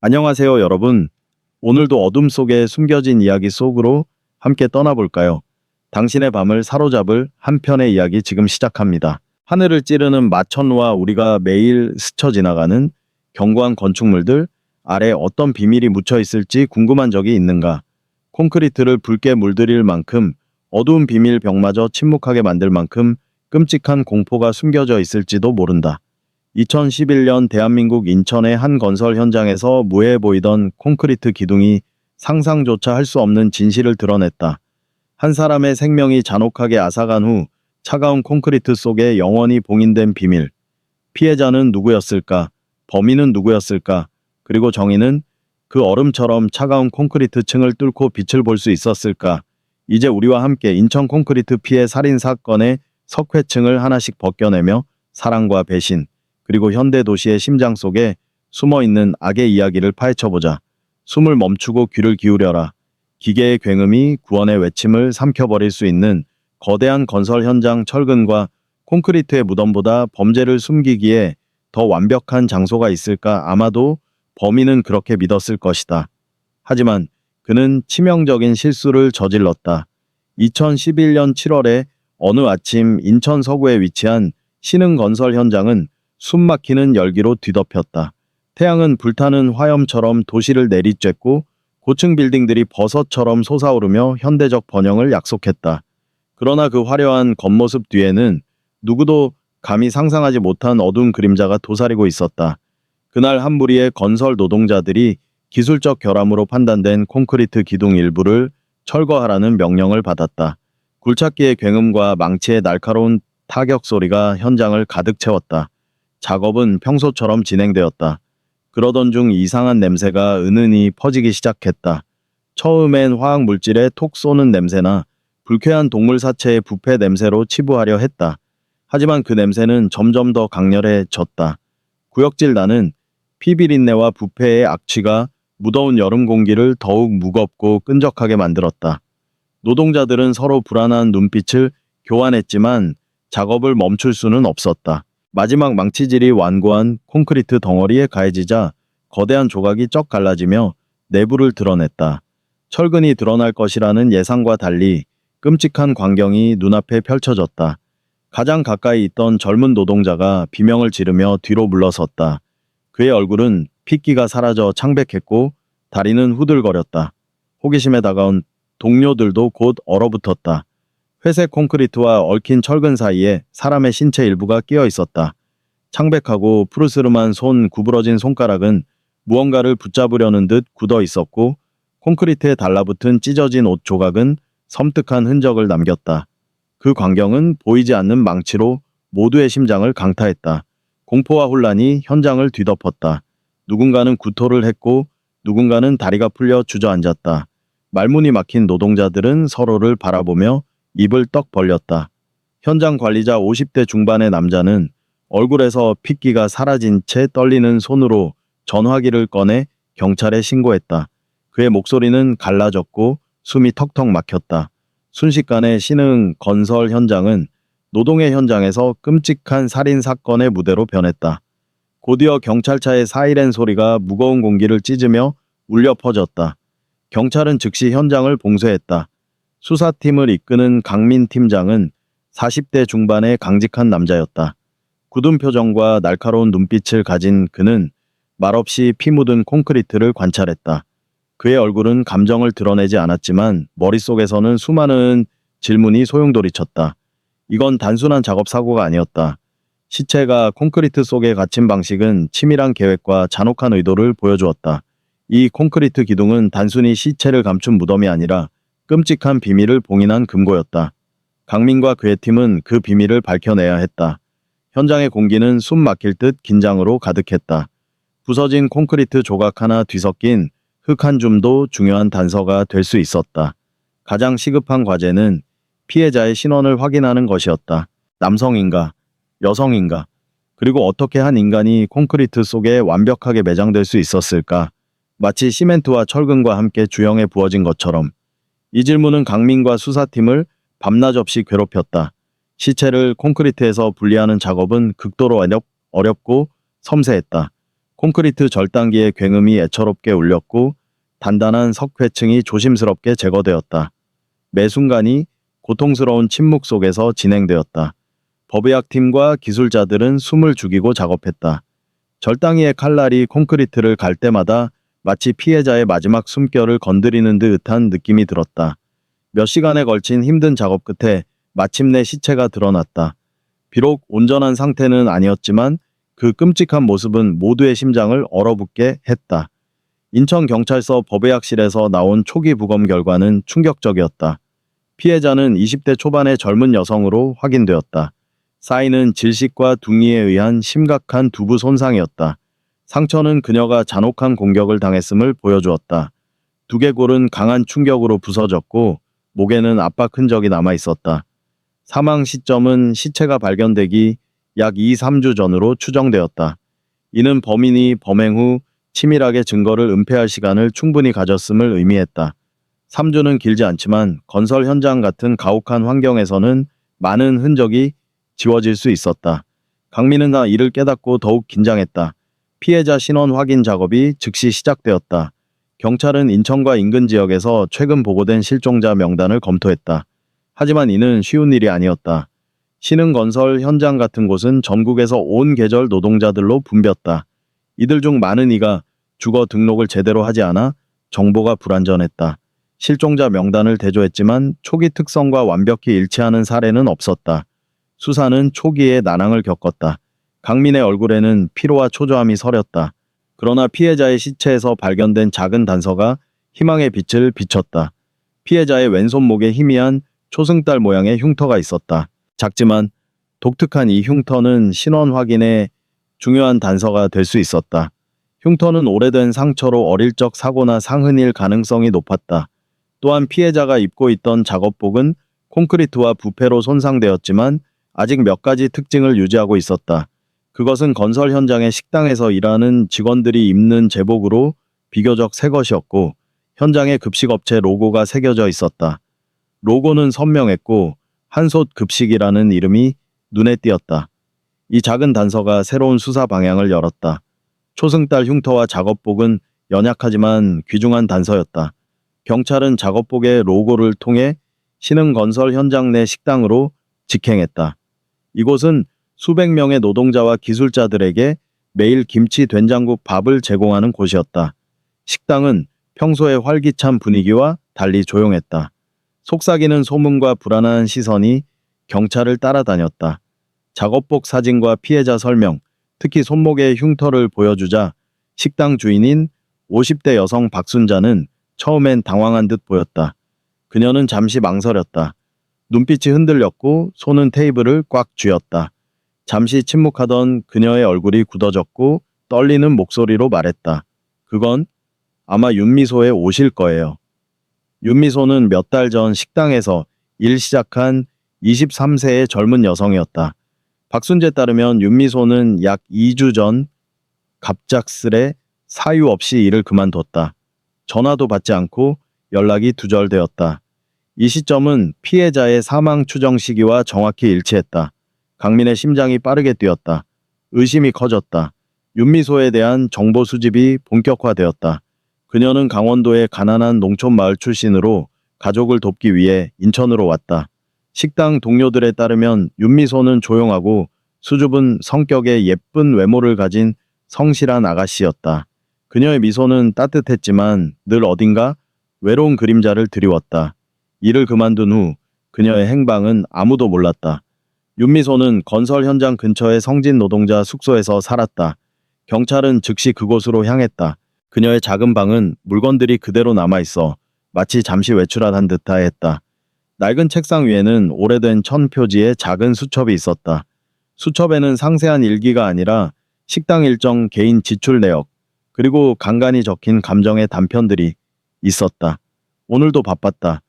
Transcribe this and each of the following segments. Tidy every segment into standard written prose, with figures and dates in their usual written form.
안녕하세요, 여러분. 오늘도 어둠 속에 숨겨진 이야기 속으로 함께 떠나볼까요? 당신의 밤을 사로잡을 한 편의 이야기 지금 시작합니다. 하늘을 찌르는 마천루와 우리가 매일 스쳐 지나가는 견고한 건축물들 아래 어떤 비밀이 묻혀 있을지 궁금한 적이 있는가? 콘크리트를 붉게 물들일 만큼 어두운 비밀 벽마저 침묵하게 만들 만큼 끔찍한 공포가 숨겨져 있을지도 모른다. 2011년 대한민국 인천의 한 건설 현장에서 무해해 보이던 콘크리트 기둥이 상상조차 할 수 없는 진실을 드러냈다. 한 사람의 생명이 잔혹하게 앗아간 후 차가운 콘크리트 속에 영원히 봉인된 비밀. 피해자는 누구였을까? 범인은 누구였을까? 그리고 정의는 그 얼음처럼 차가운 콘크리트 층을 뚫고 빛을 볼 수 있었을까? 이제 우리와 함께 인천 콘크리트 피해 살인 사건의 석회층을 하나씩 벗겨내며 사랑과 배신, 그리고 현대 도시의 심장 속에 숨어있는 악의 이야기를 파헤쳐보자. 숨을 멈추고 귀를 기울여라. 기계의 굉음이 구원의 외침을 삼켜버릴 수 있는 거대한 건설 현장 철근과 콘크리트의 무덤보다 범죄를 숨기기에 더 완벽한 장소가 있을까? 아마도 범인은 그렇게 믿었을 것이다. 하지만 그는 치명적인 실수를 저질렀다. 2011년 7월에 어느 아침 인천 서구에 위치한 신흥건설 현장은 숨막히는 열기로 뒤덮였다. 태양은 불타는 화염처럼 도시를 내리쬐고 고층 빌딩들이 버섯처럼 솟아오르며 현대적 번영을 약속했다. 그러나 그 화려한 겉모습 뒤에는 누구도 감히 상상하지 못한 어두운 그림자가 도사리고 있었다. 그날 한 무리의 건설 노동자들이 기술적 결함으로 판단된 콘크리트 기둥 일부를 철거하라는 명령을 받았다. 굴착기의 굉음과 망치의 날카로운 타격 소리가 현장을 가득 채웠다. 작업은 평소처럼 진행되었다. 그러던 중 이상한 냄새가 은은히 퍼지기 시작했다. 처음엔 화학 물질에 톡 쏘는 냄새나 불쾌한 동물 사체의 부패 냄새로 치부하려 했다. 하지만 그 냄새는 점점 더 강렬해졌다. 구역질 나는 피비린내와 부패의 악취가 무더운 여름 공기를 더욱 무겁고 끈적하게 만들었다. 노동자들은 서로 불안한 눈빛을 교환했지만 작업을 멈출 수는 없었다. 마지막 망치질이 완고한 콘크리트 덩어리에 가해지자 거대한 조각이 쩍 갈라지며 내부를 드러냈다. 철근이 드러날 것이라는 예상과 달리 끔찍한 광경이 눈앞에 펼쳐졌다. 가장 가까이 있던 젊은 노동자가 비명을 지르며 뒤로 물러섰다. 그의 얼굴은 핏기가 사라져 창백했고 다리는 후들거렸다. 호기심에 다가온 동료들도 곧 얼어붙었다. 회색 콘크리트와 얽힌 철근 사이에 사람의 신체 일부가 끼어 있었다. 창백하고 푸르스름한 손, 구부러진 손가락은 무언가를 붙잡으려는 듯 굳어 있었고 콘크리트에 달라붙은 찢어진 옷 조각은 섬뜩한 흔적을 남겼다. 그 광경은 보이지 않는 망치로 모두의 심장을 강타했다. 공포와 혼란이 현장을 뒤덮었다. 누군가는 구토를 했고 누군가는 다리가 풀려 주저앉았다. 말문이 막힌 노동자들은 서로를 바라보며 입을 떡 벌렸다. 현장 관리자 50대 중반의 남자는 얼굴에서 핏기가 사라진 채 떨리는 손으로 전화기를 꺼내 경찰에 신고했다. 그의 목소리는 갈라졌고 숨이 턱턱 막혔다. 순식간에 신흥 건설 현장은 노동의 현장에서 끔찍한 살인 사건의 무대로 변했다. 곧이어 경찰차의 사이렌 소리가 무거운 공기를 찢으며 울려 퍼졌다. 경찰은 즉시 현장을 봉쇄했다. 수사팀을 이끄는 강민 팀장은 40대 중반의 강직한 남자였다. 굳은 표정과 날카로운 눈빛을 가진 그는 말없이 피 묻은 콘크리트를 관찰했다. 그의 얼굴은 감정을 드러내지 않았지만 머릿속에서는 수많은 질문이 소용돌이쳤다. 이건 단순한 작업 사고가 아니었다. 시체가 콘크리트 속에 갇힌 방식은 치밀한 계획과 잔혹한 의도를 보여주었다. 이 콘크리트 기둥은 단순히 시체를 감춘 무덤이 아니라 끔찍한 비밀을 봉인한 금고였다. 강민과 그의 팀은 그 비밀을 밝혀내야 했다. 현장의 공기는 숨 막힐 듯 긴장으로 가득했다. 부서진 콘크리트 조각 하나 뒤섞인 흙 한 줌도 중요한 단서가 될 수 있었다. 가장 시급한 과제는 피해자의 신원을 확인하는 것이었다. 남성인가? 여성인가? 그리고 어떻게 한 인간이 콘크리트 속에 완벽하게 매장될 수 있었을까? 마치 시멘트와 철근과 함께 주형에 부어진 것처럼. 이 질문은 강민과 수사팀을 밤낮 없이 괴롭혔다. 시체를 콘크리트에서 분리하는 작업은 극도로 어렵고 섬세했다. 콘크리트 절단기의 굉음이 애처롭게 울렸고 단단한 석회층이 조심스럽게 제거되었다. 매 순간이 고통스러운 침묵 속에서 진행되었다. 법의학팀과 기술자들은 숨을 죽이고 작업했다. 절단기의 칼날이 콘크리트를 갈 때마다 마치 피해자의 마지막 숨결을 건드리는 듯한 느낌이 들었다. 몇 시간에 걸친 힘든 작업 끝에 마침내 시체가 드러났다. 비록 온전한 상태는 아니었지만 그 끔찍한 모습은 모두의 심장을 얼어붙게 했다. 인천경찰서 법의학실에서 나온 초기 부검 결과는 충격적이었다. 피해자는 20대 초반의 젊은 여성으로 확인되었다. 사인은 질식과 둥이에 의한 심각한 두부 손상이었다. 상처는 그녀가 잔혹한 공격을 당했음을 보여주었다. 두개골은 강한 충격으로 부서졌고 목에는 압박 흔적이 남아 있었다. 사망 시점은 시체가 발견되기 약 2-3주 전으로 추정되었다. 이는 범인이 범행 후 치밀하게 증거를 은폐할 시간을 충분히 가졌음을 의미했다. 3주는 길지 않지만 건설 현장 같은 가혹한 환경에서는 많은 흔적이 지워질 수 있었다. 강민은 이를 깨닫고 더욱 긴장했다. 피해자 신원 확인 작업이 즉시 시작되었다. 경찰은 인천과 인근 지역에서 최근 보고된 실종자 명단을 검토했다. 하지만 이는 쉬운 일이 아니었다. 신흥건설 현장 같은 곳은 전국에서 온 계절 노동자들로 붐볐다. 이들 중 많은 이가 주거 등록을 제대로 하지 않아 정보가 불완전했다. 실종자 명단을 대조했지만 초기 특성과 완벽히 일치하는 사례는 없었다. 수사는 초기에 난항을 겪었다. 강민의 얼굴에는 피로와 초조함이 서렸다. 그러나 피해자의 시체에서 발견된 작은 단서가 희망의 빛을 비췄다. 피해자의 왼손목에 희미한 초승달 모양의 흉터가 있었다. 작지만 독특한 이 흉터는 신원 확인에 중요한 단서가 될 수 있었다. 흉터는 오래된 상처로 어릴 적 사고나 상흔일 가능성이 높았다. 또한 피해자가 입고 있던 작업복은 콘크리트와 부패로 손상되었지만 아직 몇 가지 특징을 유지하고 있었다. 그것은 건설 현장의 식당에서 일하는 직원들이 입는 제복으로 비교적 새 것이었고 현장에 급식업체 로고가 새겨져 있었다. 로고는 선명했고 한솥 급식이라는 이름이 눈에 띄었다. 이 작은 단서가 새로운 수사 방향을 열었다. 초승달 흉터와 작업복은 연약하지만 귀중한 단서였다. 경찰은 작업복의 로고를 통해 신흥건설 현장 내 식당으로 직행했다. 이곳은 수백 명의 노동자와 기술자들에게 매일 김치 된장국 밥을 제공하는 곳이었다. 식당은 평소의 활기찬 분위기와 달리 조용했다. 속삭이는 소문과 불안한 시선이 경찰을 따라다녔다. 작업복 사진과 피해자 설명, 특히 손목의 흉터를 보여주자 식당 주인인 50대 여성 박순자는 처음엔 당황한 듯 보였다. 그녀는 잠시 망설였다. 눈빛이 흔들렸고 손은 테이블을 꽉 쥐었다. 잠시 침묵하던 그녀의 얼굴이 굳어졌고 떨리는 목소리로 말했다. 그건 아마 윤미소에 오실 거예요. 윤미소는 몇 달 전 식당에서 일 시작한 23세의 젊은 여성이었다. 박순재에 따르면 윤미소는 약 2주 전 갑작스레 사유 없이 일을 그만뒀다. 전화도 받지 않고 연락이 두절되었다. 이 시점은 피해자의 사망 추정 시기와 정확히 일치했다. 강민의 심장이 빠르게 뛰었다. 의심이 커졌다. 윤미소에 대한 정보 수집이 본격화되었다. 그녀는 강원도의 가난한 농촌 마을 출신으로 가족을 돕기 위해 인천으로 왔다. 식당 동료들에 따르면 윤미소는 조용하고 수줍은 성격의 예쁜 외모를 가진 성실한 아가씨였다. 그녀의 미소는 따뜻했지만 늘 어딘가 외로운 그림자를 드리웠다. 일을 그만둔 후 그녀의 행방은 아무도 몰랐다. 윤미소는 건설 현장 근처의 성진 노동자 숙소에서 살았다. 경찰은 즉시 그곳으로 향했다. 그녀의 작은 방은 물건들이 그대로 남아있어 마치 잠시 외출한 듯하였다. 낡은 책상 위에는 오래된 천 표지의 작은 수첩이 있었다. 수첩에는 상세한 일기가 아니라 식당 일정, 개인 지출 내역, 그리고 간간히 적힌 감정의 단편들이 있었다. 오늘도 바빴다.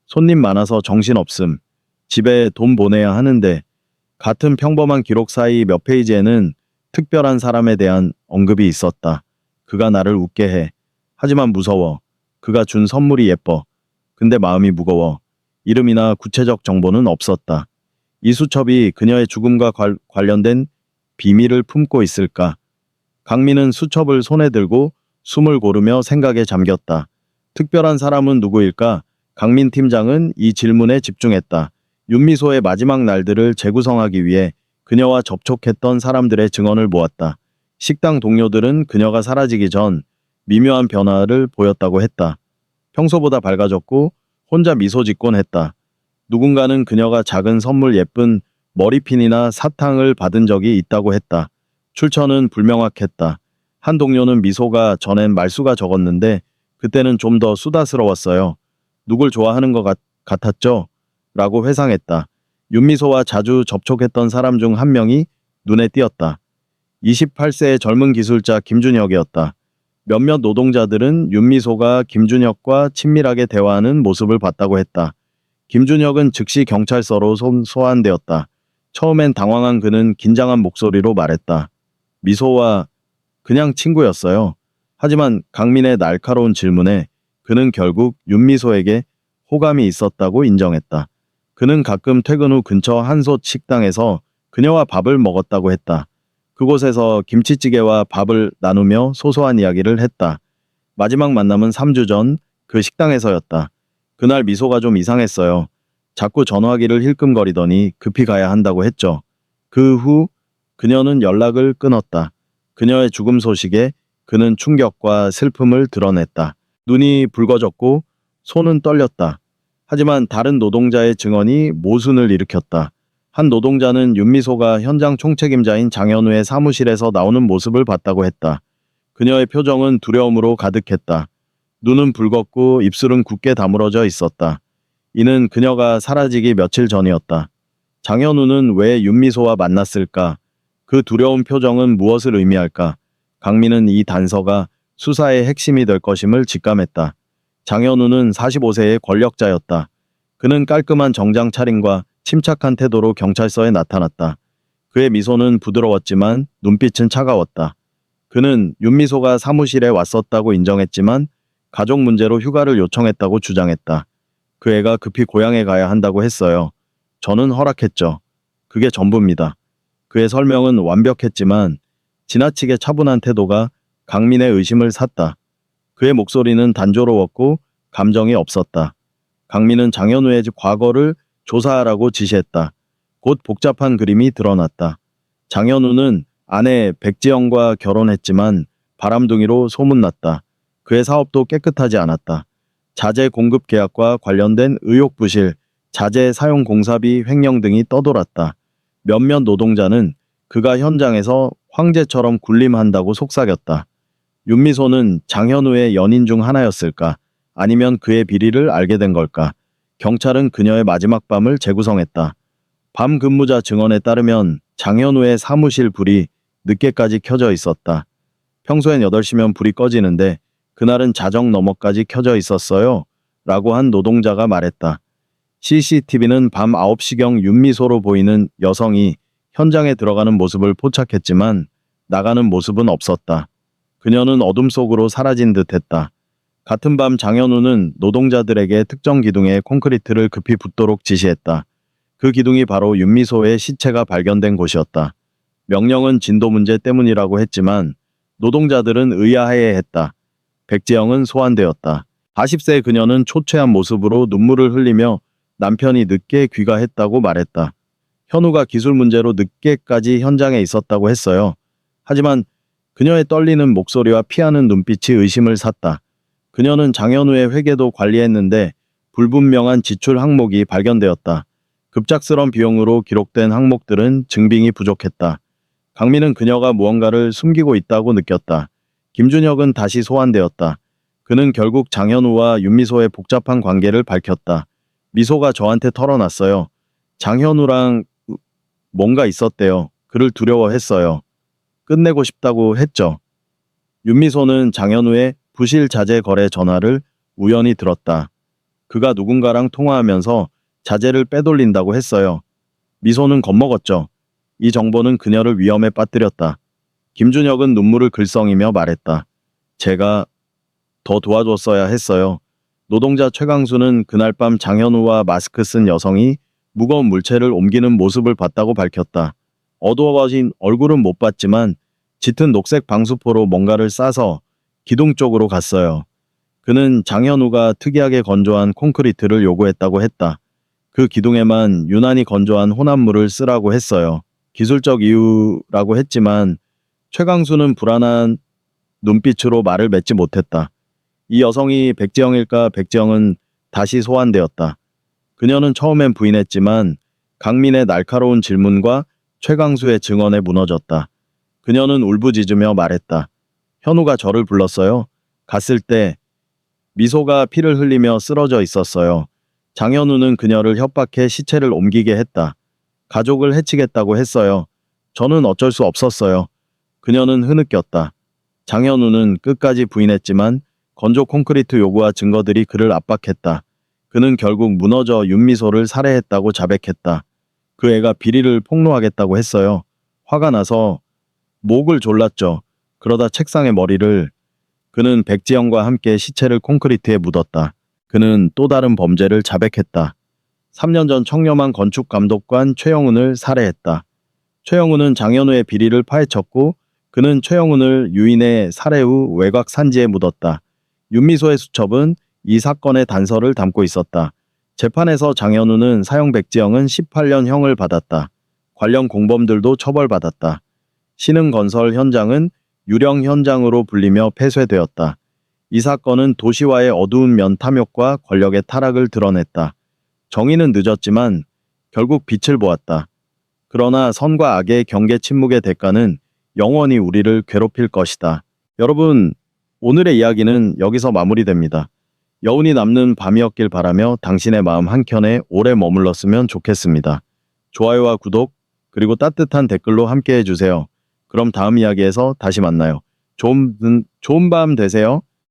손님 많아서 정신없음. 집에 돈 보내야 하는데. 같은 평범한 기록 사이 몇 페이지에는 특별한 사람에 대한 언급이 있었다. 그가 나를 웃게 해. 하지만 무서워. 그가 준 선물이 예뻐. 근데 마음이 무거워. 이름이나 구체적 정보는 없었다. 이 수첩이 그녀의 죽음과 관련된 비밀을 품고 있을까? 강민은 수첩을 손에 들고 숨을 고르며 생각에 잠겼다. 특별한 사람은 누구일까? 강민 팀장은 이 질문에 집중했다. 윤미소의 마지막 날들을 재구성하기 위해 그녀와 접촉했던 사람들의 증언을 모았다. 식당 동료들은 그녀가 사라지기 전 미묘한 변화를 보였다고 했다. 평소보다 밝아졌고 혼자 미소 짓곤 했다. 누군가는 그녀가 작은 선물, 예쁜 머리핀이나 사탕을 받은 적이 있다고 했다. 출처는 불명확했다. 한 동료는 미소가 전엔 말수가 적었는데 그때는 좀 더 수다스러웠어요. 누굴 좋아하는 것 같았죠? 라고 회상했다. 윤미소와 자주 접촉했던 사람 중 한 명이 눈에 띄었다. 28세의 젊은 기술자 김준혁이었다. 몇몇 노동자들은 윤미소가 김준혁과 친밀하게 대화하는 모습을 봤다고 했다. 김준혁은 즉시 경찰서로 소환되었다. 처음엔 당황한 그는 긴장한 목소리로 말했다. 미소와 그냥 친구였어요. 하지만 강민의 날카로운 질문에 그는 결국 윤미소에게 호감이 있었다고 인정했다. 그는 가끔 퇴근 후 근처 한솥 식당에서 그녀와 밥을 먹었다고 했다. 그곳에서 김치찌개와 밥을 나누며 소소한 이야기를 했다. 마지막 만남은 3주 전 그 식당에서였다. 그날 미소가 좀 이상했어요. 자꾸 전화기를 힐끔거리더니 급히 가야 한다고 했죠. 그 후 그녀는 연락을 끊었다. 그녀의 죽음 소식에 그는 충격과 슬픔을 드러냈다. 눈이 붉어졌고 손은 떨렸다. 하지만 다른 노동자의 증언이 모순을 일으켰다. 한 노동자는 윤미소가 현장 총책임자인 장현우의 사무실에서 나오는 모습을 봤다고 했다. 그녀의 표정은 두려움으로 가득했다. 눈은 붉었고 입술은 굳게 다물어져 있었다. 이는 그녀가 사라지기 며칠 전이었다. 장현우는 왜 윤미소와 만났을까? 그 두려운 표정은 무엇을 의미할까? 강민은 이 단서가 수사의 핵심이 될 것임을 직감했다. 장현우는 45세의 권력자였다. 그는 깔끔한 정장 차림과 침착한 태도로 경찰서에 나타났다. 그의 미소는 부드러웠지만 눈빛은 차가웠다. 그는 윤미소가 사무실에 왔었다고 인정했지만 가족 문제로 휴가를 요청했다고 주장했다. 그 애가 급히 고향에 가야 한다고 했어요. 저는 허락했죠. 그게 전부입니다. 그의 설명은 완벽했지만 지나치게 차분한 태도가 강민의 의심을 샀다. 그의 목소리는 단조로웠고 감정이 없었다. 강민은 장현우의 과거를 조사하라고 지시했다. 곧 복잡한 그림이 드러났다. 장현우는 아내 백지영과 결혼했지만 바람둥이로 소문났다. 그의 사업도 깨끗하지 않았다. 자재 공급 계약과 관련된 의혹 부실, 자재 사용 공사비 횡령 등이 떠돌았다. 몇몇 노동자는 그가 현장에서 황제처럼 군림한다고 속삭였다. 윤미소는 장현우의 연인 중 하나였을까? 아니면 그의 비리를 알게 된 걸까? 경찰은 그녀의 마지막 밤을 재구성했다. 밤 근무자 증언에 따르면 장현우의 사무실 불이 늦게까지 켜져 있었다. 평소엔 8시면 불이 꺼지는데 그날은 자정 넘어까지 켜져 있었어요. 라고 한 노동자가 말했다. CCTV는 밤 9시경 윤미소로 보이는 여성이 현장에 들어가는 모습을 포착했지만 나가는 모습은 없었다. 그녀는 어둠 속으로 사라진 듯했다. 같은 밤 장현우는 노동자들에게 특정 기둥에 콘크리트를 급히 붓도록 지시했다. 그 기둥이 바로 윤미소의 시체가 발견된 곳이었다. 명령은 진도 문제 때문이라고 했지만 노동자들은 의아해했다. 백지영은 소환되었다. 40세 그녀는 초췌한 모습으로 눈물을 흘리며 남편이 늦게 귀가했다고 말했다. 현우가 기술 문제로 늦게까지 현장에 있었다고 했어요. 하지만 그녀의 떨리는 목소리와 피하는 눈빛이 의심을 샀다. 그녀는 장현우의 회계도 관리했는데 불분명한 지출 항목이 발견되었다. 급작스런 비용으로 기록된 항목들은 증빙이 부족했다. 강민은 그녀가 무언가를 숨기고 있다고 느꼈다. 김준혁은 다시 소환되었다. 그는 결국 장현우와 윤미소의 복잡한 관계를 밝혔다. 미소가 저한테 털어놨어요. 장현우랑 뭔가 있었대요. 그를 두려워했어요. 끝내고 싶다고 했죠. 윤미소는 장현우의 부실 자재 거래 전화를 우연히 들었다. 그가 누군가랑 통화하면서 자재를 빼돌린다고 했어요. 미소는 겁먹었죠. 이 정보는 그녀를 위험에 빠뜨렸다. 김준혁은 눈물을 글썽이며 말했다. 제가 더 도와줬어야 했어요. 노동자 최강수는 그날 밤 장현우와 마스크 쓴 여성이 무거운 물체를 옮기는 모습을 봤다고 밝혔다. 어두워진 얼굴은 못 봤지만 짙은 녹색 방수포로 뭔가를 싸서 기둥 쪽으로 갔어요. 그는 장현우가 특이하게 건조한 콘크리트를 요구했다고 했다. 그 기둥에만 유난히 건조한 혼합물을 쓰라고 했어요. 기술적 이유라고 했지만 최강수는 불안한 눈빛으로 말을 맺지 못했다. 이 여성이 백지영일까? 백지영은 다시 소환되었다. 그녀는 처음엔 부인했지만 강민의 날카로운 질문과 최강수의 증언에 무너졌다. 그녀는 울부짖으며 말했다. 현우가 저를 불렀어요. 갔을 때 미소가 피를 흘리며 쓰러져 있었어요. 장현우는 그녀를 협박해 시체를 옮기게 했다. 가족을 해치겠다고 했어요. 저는 어쩔 수 없었어요. 그녀는 흐느꼈다. 장현우는 끝까지 부인했지만 건조 콘크리트 요구와 증거들이 그를 압박했다. 그는 결국 무너져 윤미소를 살해했다고 자백했다. 그 애가 비리를 폭로하겠다고 했어요. 화가 나서 목을 졸랐죠. 그러다 책상에 머리를. 그는 백지영과 함께 시체를 콘크리트에 묻었다. 그는 또 다른 범죄를 자백했다. 3년 전 청렴한 건축감독관 최영훈을 살해했다. 최영훈은 장현우의 비리를 파헤쳤고 그는 최영훈을 유인해 살해 후 외곽 산지에 묻었다. 윤미소의 수첩은 이 사건의 단서를 담고 있었다. 재판에서 장현우는 사형, 백지영은 18년 형을 받았다. 관련 공범들도 처벌받았다. 신흥건설 현장은 유령 현장으로 불리며 폐쇄되었다. 이 사건은 도시화의 어두운 면 탐욕과 권력의 타락을 드러냈다. 정의는 늦었지만 결국 빛을 보았다. 그러나 선과 악의 경계 침묵의 대가는 영원히 우리를 괴롭힐 것이다. 여러분, 오늘의 이야기는 여기서 마무리됩니다. 여운이 남는 밤이었길 바라며 당신의 마음 한켠에 오래 머물렀으면 좋겠습니다. 좋아요와 구독, 그리고 따뜻한 댓글로 함께 해주세요. 그럼 다음 이야기에서 다시 만나요. 좋은 밤 되세요.